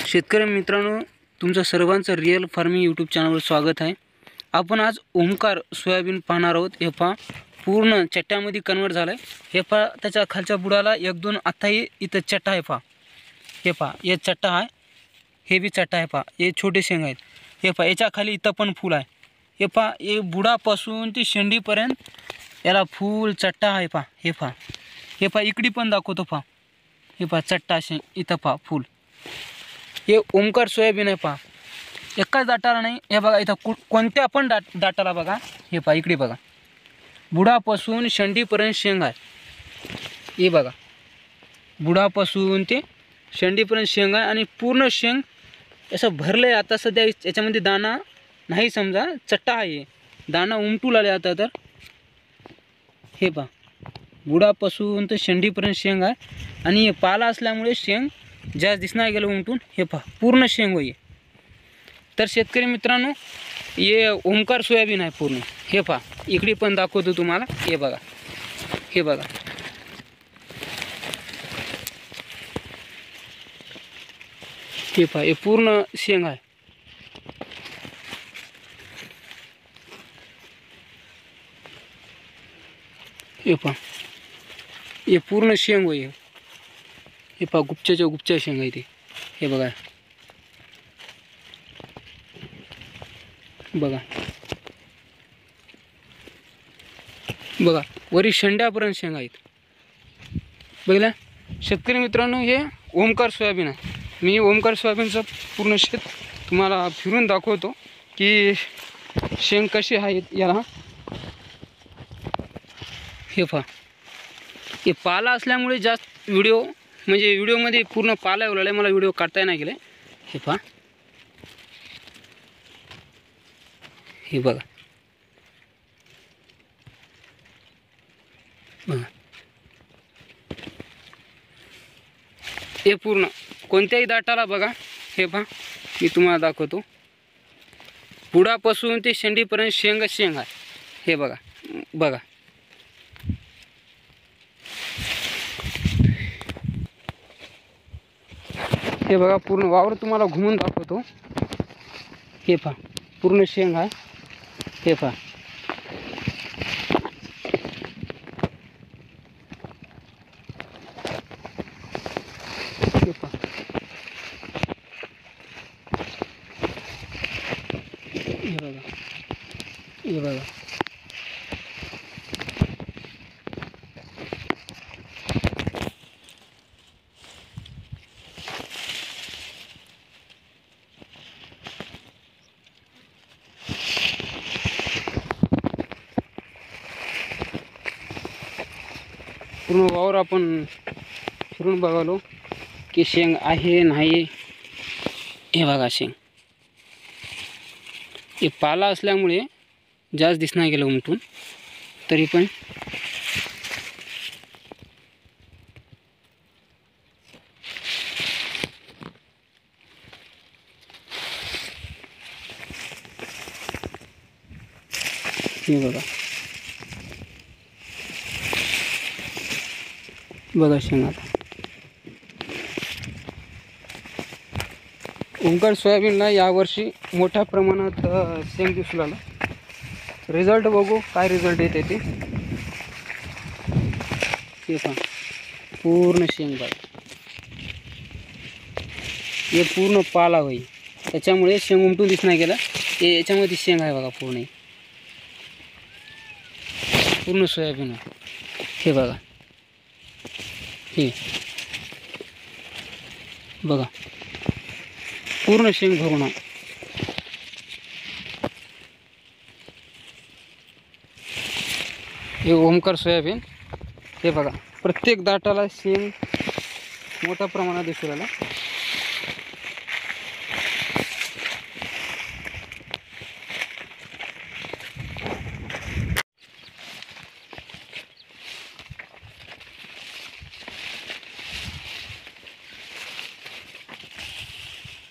शेतकरी मित्रांनो, तुमचं सर्वांचं रिअल फार्मिंग यूट्यूब चॅनलवर स्वागत आहे। आपण आज ओमकार सोयाबीन पाहणार आहोत। हे पहा पूर्ण चट्ट्यामध्ये कन्वर्ट झालं आहे। हे पहा त्याच्या खालच्या बुडाला एक दोन आताही इथं चट्टा आहे। पहा हे पहा हे चट्टा आहे, हे बी चट्टा आहे। पहा हे छोटे शेंग आहेत। हे पहा याच्या खाली इथं पण फूल आहे। हे पहा हे बुडापासून ते शेंडीपर्यंत याला फूल चट्टा आहे। पहा हे पहा, हे पहा इकडे पण दाखवतो। पहा हे पहा चट्टा शेंग, इथं पहा फूल। हे ओमकार सोयाबीन आहे। पहा एकाच दाटाला नाही, हे बघा इथं कोणत्या पण दाटाला बघा। हे पहा इकडे बघा, बुडापासून शेंडीपर्यंत शेंग आहे। हे बघा बुडापासून ते शेंडीपर्यंत शेंग आहे आणि पूर्ण शेंग असं भरलंय। आता सध्या याच्यामध्ये दाना नाही, समजा चट्टा आहे, दाना उमटू लागले आता। तर हे पहा बुडापासून तर शेंडीपर्यंत शेंग आहे आणि हे पाला असल्यामुळे शेंग जास्त दिसणार गेलं उमटून। हे पहा पूर्ण शेंग होई। तर शेतकरी मित्रांनो, हे ओमकार सोयाबीन आहे पूर्ण। हे पहा इकडे पण दाखवतो तुम्हाला। हे बघा, हे बघा, हे पहा हे पूर्ण शेंग आहे। हे पहा हे पूर्ण शेंग होई। हे पहा गुपच्याच्या गुपच्या शेंग आहे ते। हे बघा, बघा बघा वरी शेंड्यापर्यंत शेंग आहेत। बघला शेतकरी मित्रांनो, हे ओमकार सोयाबीन आहे। मी ओमकार सोयाबीनचं पूर्ण शेत तुम्हाला फिरून दाखवतो की शेंग कशी आहेत याला। हे पहा हे पाला असल्यामुळे जास्त व्हिडिओमध्ये पूर्ण पाला उरला, मला व्हिडिओ काढता नाही गेले। हे पहा, हे बघा, बघा हे पूर्ण कोणत्याही दाटाला बघा। हे पहा मी तुम्हाला दाखवतो, बुडापासून ते शेंडीपर्यंत शेंग आहे। हे बघा, बघा हे बघा पूर्ण वावर तुम्हाला घुमून दाखवतो। हे पहा पूर्ण शेंग आहे। हे पहा हे पहा, हे बघा, हे बघा पूर्ण वावर आपण फिरून बघालो की शेंग आहे नाही। हे बघा शेंग, हे पाला असल्यामुळे जास्त दिसणार गेलं उमटून, तरी पण हे बघा, बघा शेंग। आता ओमकार सोयाबीनला यावर्षी मोठ्या प्रमाणात शेंग दिसू लागला। रिझल्ट बघू काय रिझल्ट येते ते। हे पहा पूर्ण शेंग बघा, हे पूर्ण पाला होई, त्याच्यामुळे शेंग उमटून दिसणार गेला। हे याच्यामध्ये शेंग आहे बघा, पूर्ण सोयाबीन आहे। हे बघा, हे बघा पूर्ण शेंग भरून आहे। हे ओमकार सोयाबीन। हे बघा प्रत्येक दाटाला शेंग मोठ्या प्रमाणात दिसू राहिला।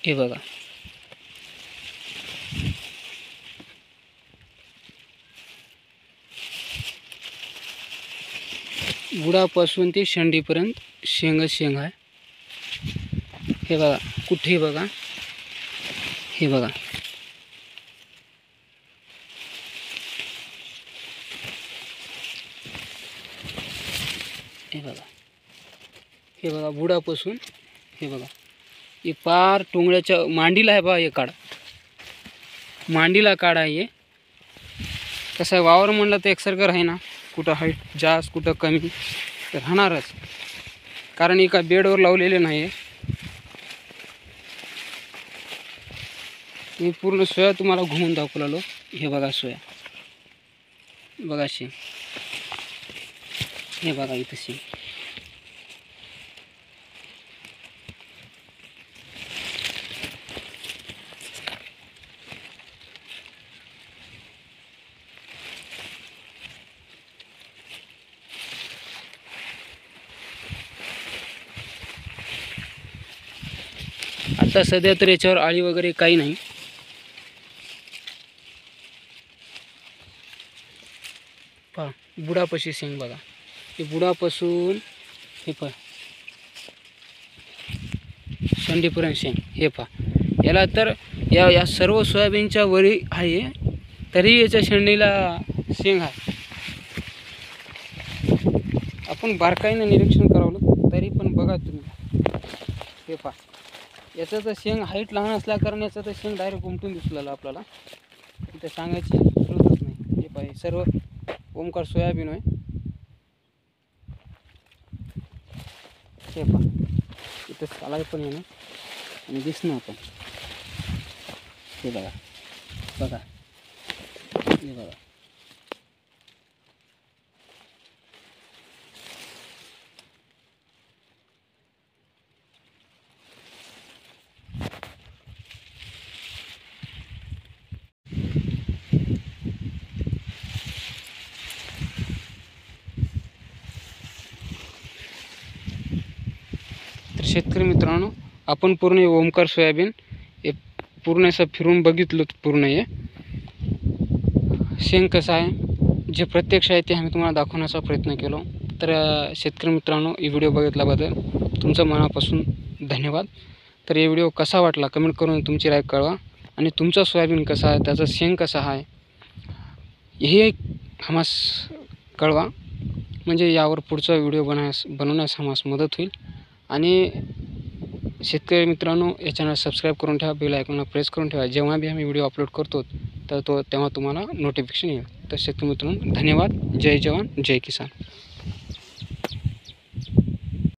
हे बघा बुडापासून ते शेंडीपर्यंत शेंग आहे। हे बघा कुठे बघा, हे बघा हे बघा, हे बघा बुडापासून हे बघा हे पार टोंगळ्याच्या मांडीला आहे बघा. हे काढा, मांडीला काढा. हे कसं आहे, वावर म्हणलं तर एकसारखं राही ना, कुठं हाईट जास्त कुठं कमी तर राहणारच, कारण एका बेडवर लावलेले नाही आहे. मी पूर्ण सोया तुम्हाला घुमून दाखवलो. हे बघा सोया, बघा शेंग, हे बघा इथं शेंग. आता सध्या तर याच्यावर आळी वगैरे काही नाही. पहा बुडापाशी शेंग बघा, हे बुडापासून हे पहा शेंडीपर्यंत शेंग. हे पहा याला तर या सर्व सोयाबीनच्या वरी आहे, तरी याच्या शेंडीला शेंग आहे. आपण बारकाईनं निरीक्षण करावं तरी पण बघा तुम्ही. हे पहा याचं तर शेंग हाईट लहान असल्या कारण याचं तर शेंग डायरेक्ट उमटून दिसलेलं आपल्याला, इथं सांगायची जरूरच नाही. हे पाहिजे सर्व ओमकार सोयाबीन आहे. हे पहा इथं चालाय पण आहे ना आणि दिसणं पण. हे बघा बघा, हे बघा तर शेतकरी मित्रांनो, आपण पूर्ण ओमकार सोयाबीन हे पूर्ण असं फिरून बघितलं. पूर्ण हे शेंग कसं आहे जे प्रत्यक्ष आहे ते आम्ही तुम्हाला दाखवण्याचा प्रयत्न केलो. तर शेतकरी मित्रांनो, ही व्हिडिओ बघितल्याबद्दल तुमचं मनापासून धन्यवाद. तर हे व्हिडिओ कसा वाटला कमेंट करून तुमची राय कळवा, आणि तुमचा सोयाबीन कसा आहे, त्याचं शेंग कसं आहे हे आम्हास कळवा, म्हणजे यावर पुढचा व्हिडिओ बनवण्यास आम्हास मदत होईल. आणि शेतकरी मित्रांनो, या चॅनल सबस्क्राईब करून ठेवा, बेल आयकॉनला प्रेस करून ठेवा. जेव्हा बी आम्ही व्हिडिओ अपलोड करतो तर तेव्हा तुम्हाला नोटिफिकेशन येईल. तर शेतकरी मित्रांनो धन्यवाद. जय जवान जय किसान.